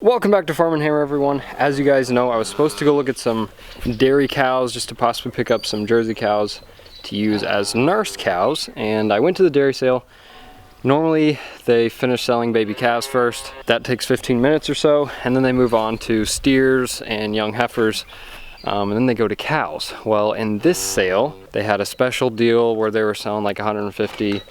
Welcome back to Farm and Hammer, everyone. As you guys know, I was supposed to go look at some dairy cows just to possibly pick up some Jersey cows to use as nursed cows, and I went to the dairy sale. Normally they finish selling baby calves first. That takes 15 minutes or so, and then they move on to steers and young heifers, and then they go to cows. Well, in this sale they had a special deal where they were selling like 150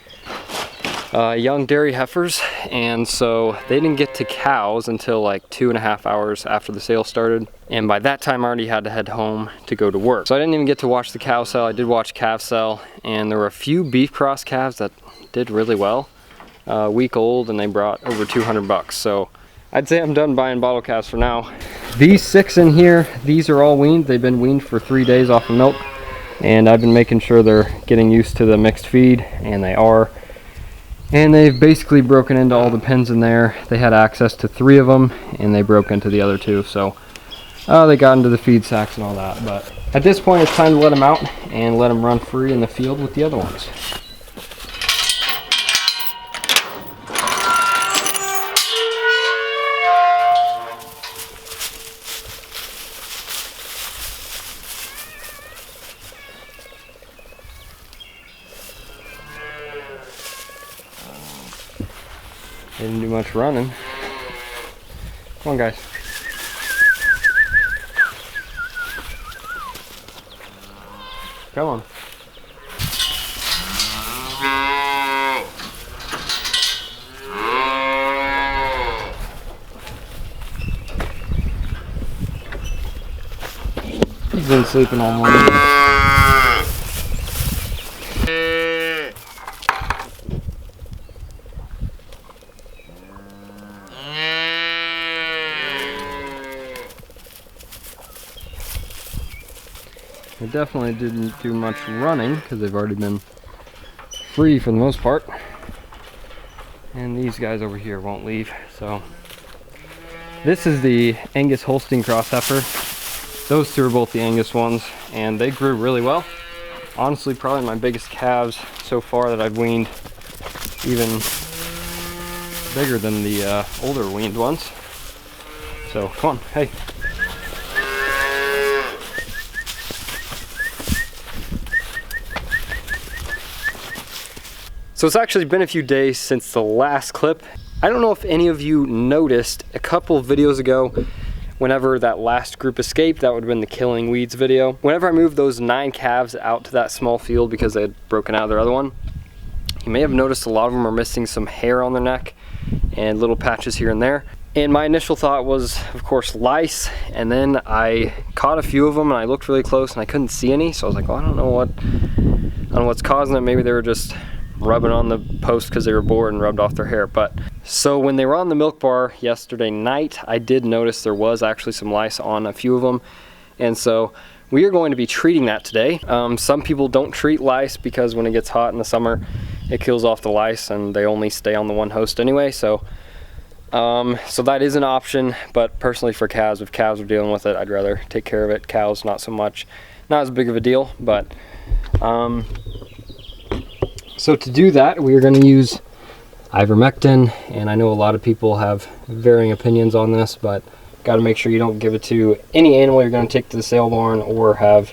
young dairy heifers, and so they didn't get to cows until like 2.5 hours after the sale started, and by that time I already had to head home to go to work. So I didn't even get to watch the cow sell. I did watch calf sell, and there were a few beef cross calves that did really well, a week old, and they brought over 200 bucks. So I'd say I'm done buying bottle calves for now. These 6 in here, these are all weaned. They've been weaned for 3 days off of milk, and I've been making sure they're getting used to the mixed feed, and they are. And they've basically broken into all the pens in there. They had access to 3 of them, and they broke into the other 2. So they got into the feed sacks and all that. But at this point, it's time to let them out and let them run free in the field with the other ones. Didn't do much running. Come on, guys. Come on. He's been sleeping all morning. They definitely didn't do much running because they've already been free for the most part. And these guys over here won't leave. So this is the Angus Holstein cross heifer. Those 2 are both the Angus ones, and they grew really well. Honestly, probably my biggest calves so far that I've weaned, even bigger than the older weaned ones. So come on, hey. So it's actually been a few days since the last clip. I don't know if any of you noticed a couple of videos ago, whenever that last group escaped, that would have been the killing weeds video. Whenever I moved those 9 calves out to that small field because they had broken out of their other one, you may have noticed a lot of them are missing some hair on their neck and little patches here and there. And my initial thought was, of course, lice, and then I caught a few of them and I looked really close and I couldn't see any, so I was like, well, I don't know what's causing it. Maybe they were just rubbing on the post because they were bored and rubbed off their hair. But so when they were on the milk bar yesterday night, I did notice there was actually some lice on a few of them, and so we are going to be treating that today. Some people don't treat lice because when it gets hot in the summer it kills off the lice and they only stay on the one host anyway. So so that is an option, but personally for calves, if calves are dealing with it, I'd rather take care of it. Cows, not so much, not as big of a deal. But so to do that, we are going to use ivermectin, and I know a lot of people have varying opinions on this, but got to make sure you don't give it to any animal you're going to take to the sale barn or have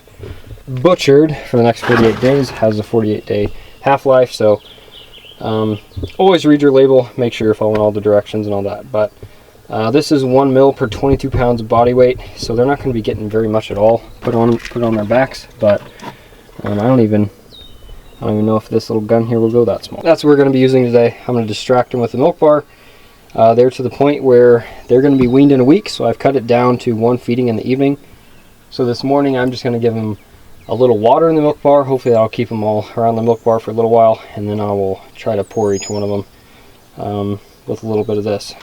butchered for the next 48 days. It has a 48-day half-life, so always read your label, make sure you're following all the directions and all that. But this is 1 ml per 22 pounds of body weight, so they're not going to be getting very much at all put on their backs. But I don't even know if this little gun here will go that small. That's what we're going to be using today. I'm going to distract them with the milk bar. They're to the point where they're going to be weaned in a week, so I've cut it down to 1 feeding in the evening. So this morning I'm just going to give them a little water in the milk bar. Hopefully that'll keep them all around the milk bar for a little while, and then I will try to pour each one of them with a little bit of this.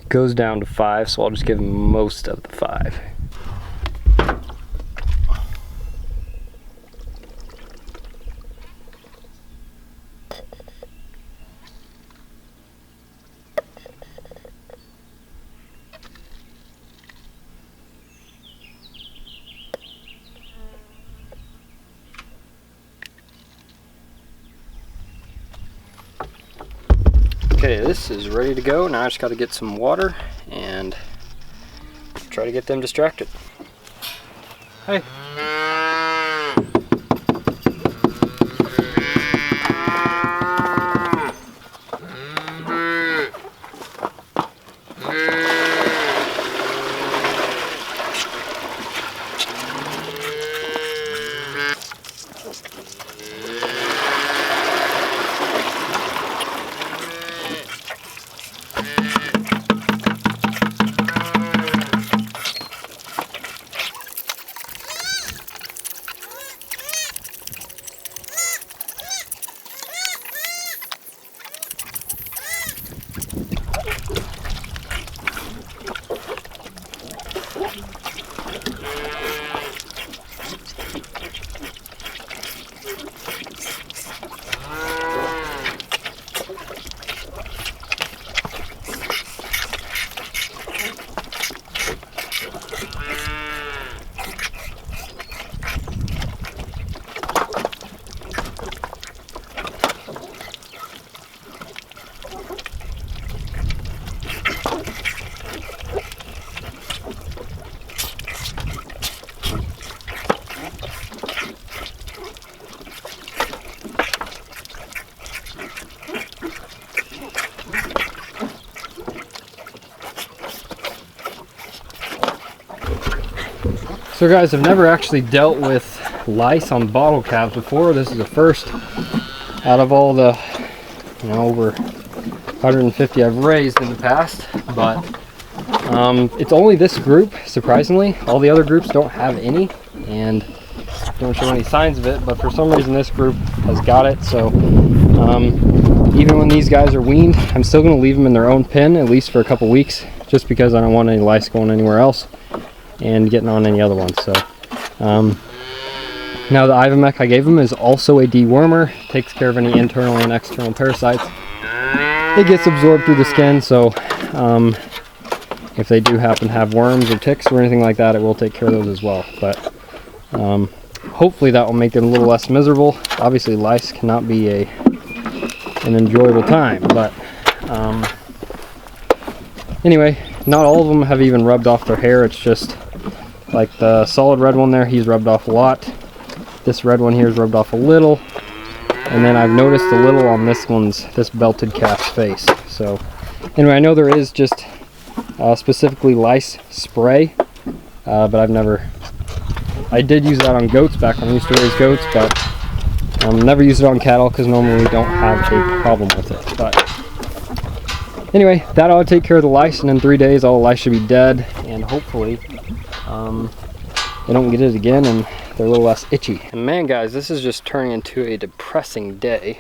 Goes down to 5, so I'll just give him most of the 5. Okay, this is ready to go. Now I just got to get some water and try to get them distracted. Hey. So guys, I've never actually dealt with lice on bottle calves before. This is the first out of all the, over 150 I've raised in the past. But it's only this group, surprisingly. All the other groups don't have any and don't show any signs of it, but for some reason this group has got it. So even when these guys are weaned, I'm still going to leave them in their own pen, at least for a couple weeks, just because I don't want any lice going anywhere else and getting on any other ones. So now the Ivamec I gave them is also a dewormer, takes care of any internal and external parasites. It gets absorbed through the skin, so if they do happen to have worms or ticks or anything like that, it will take care of those as well. But hopefully that will make it a little less miserable. Obviously lice cannot be an enjoyable time, but anyway, not all of them have even rubbed off their hair. It's just like the solid red one there, he's rubbed off a lot. This red one here is rubbed off a little, and then I've noticed a little on this belted calf's face. So anyway, I know there is just specifically lice spray, but I did use that on goats back when I used to raise goats, but never used it on cattle because normally we don't have a problem with it. But anyway, that ought to take care of the lice, and in 3 days all the lice should be dead, and hopefully they don't get it again and they're a little less itchy. And man guys, this is just turning into a depressing day.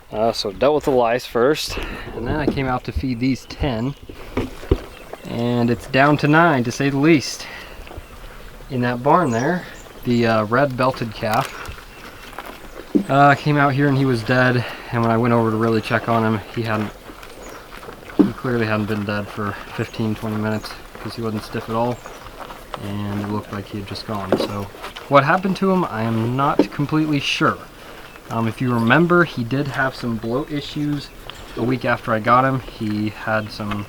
So dealt with the lice first, and then I came out to feed these 10, and it's down to 9 to say the least. In that barn there, the red belted calf came out here and he was dead, and when I went over to really check on him, he clearly hadn't been dead for 15-20 minutes because he wasn't stiff at all, and it looked like he had just gone. So what happened to him, I am not completely sure. If you remember, he did have some bloat issues a week after I got him. He had some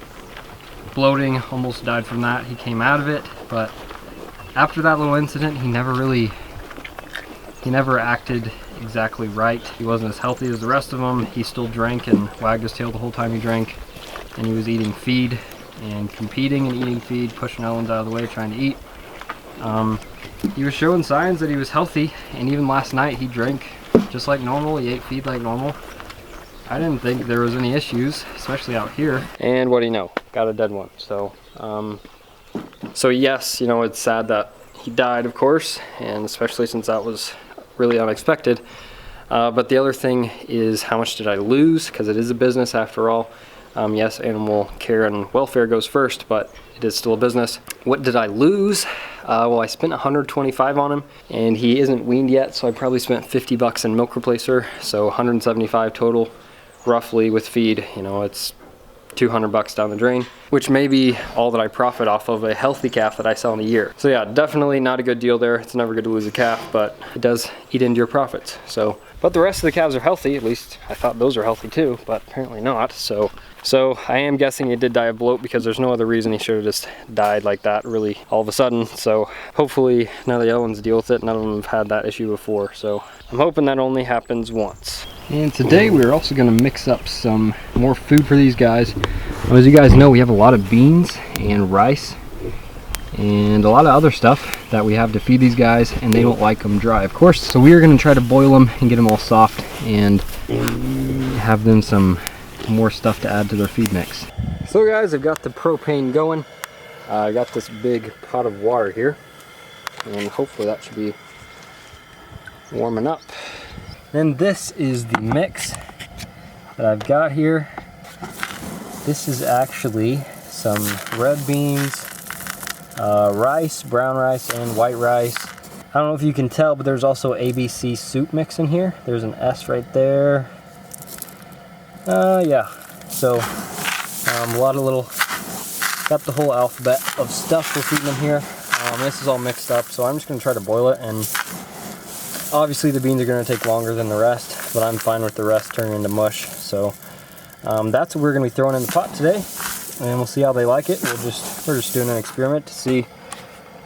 bloating, almost died from that. He came out of it, but after that little incident, he never acted exactly right. He wasn't as healthy as the rest of them. He still drank and wagged his tail the whole time he drank, and he was eating feed and competing and eating feed, pushing Ellens out of the way, trying to eat. He was showing signs that he was healthy, and even last night he drank just like normal. He ate feed like normal. I didn't think there was any issues, especially out here. And what do you know? Got a dead one. So yes, it's sad that he died, of course, and especially since that was really unexpected. But the other thing is, how much did I lose? Because it is a business after all. Yes, animal care and welfare goes first, but it is still a business. What did I lose? Well, I spent $125 on him, and he isn't weaned yet, so I probably spent $50 in milk replacer, so $175 total, roughly, with feed. It's $200 down the drain, which may be all that I profit off of a healthy calf that I sell in a year. So yeah, definitely not a good deal there. It's never good to lose a calf, but it does eat into your profits. So, but the rest of the calves are healthy. At least I thought those are healthy too, but apparently not. So I am guessing he did die of bloat, because there's no other reason he should have just died like that really all of a sudden. So hopefully none of the other ones deal with it. None of them have had that issue before. So I'm hoping that only happens once. And today we're also going to mix up some more food for these guys. As you guys know, we have a lot of beans and rice and a lot of other stuff that we have to feed these guys, and they don't like them dry, of course. So we are going to try to boil them and get them all soft and have them some more stuff to add to their feed mix. So guys, I've got the propane going. I got this big pot of water here, and hopefully that should be warming up. Then this is the mix that I've got here. This is actually some red beans, rice, brown rice, and white rice. I don't know if you can tell, but there's also ABC soup mix in here. There's an S right there. Yeah, so a lot of little, got the whole alphabet of stuff we're feeding them here. This is all mixed up, so I'm just going to try to boil it, and obviously the beans are going to take longer than the rest, but I'm fine with the rest turning into mush. So that's what we're going to be throwing in the pot today, and we'll see how they like it. We're just doing an experiment to see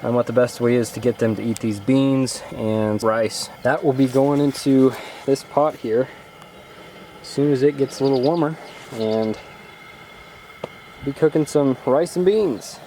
what the best way is to get them to eat these beans and rice. That will be going into this pot here as soon as it gets a little warmer, and be cooking some rice and beans.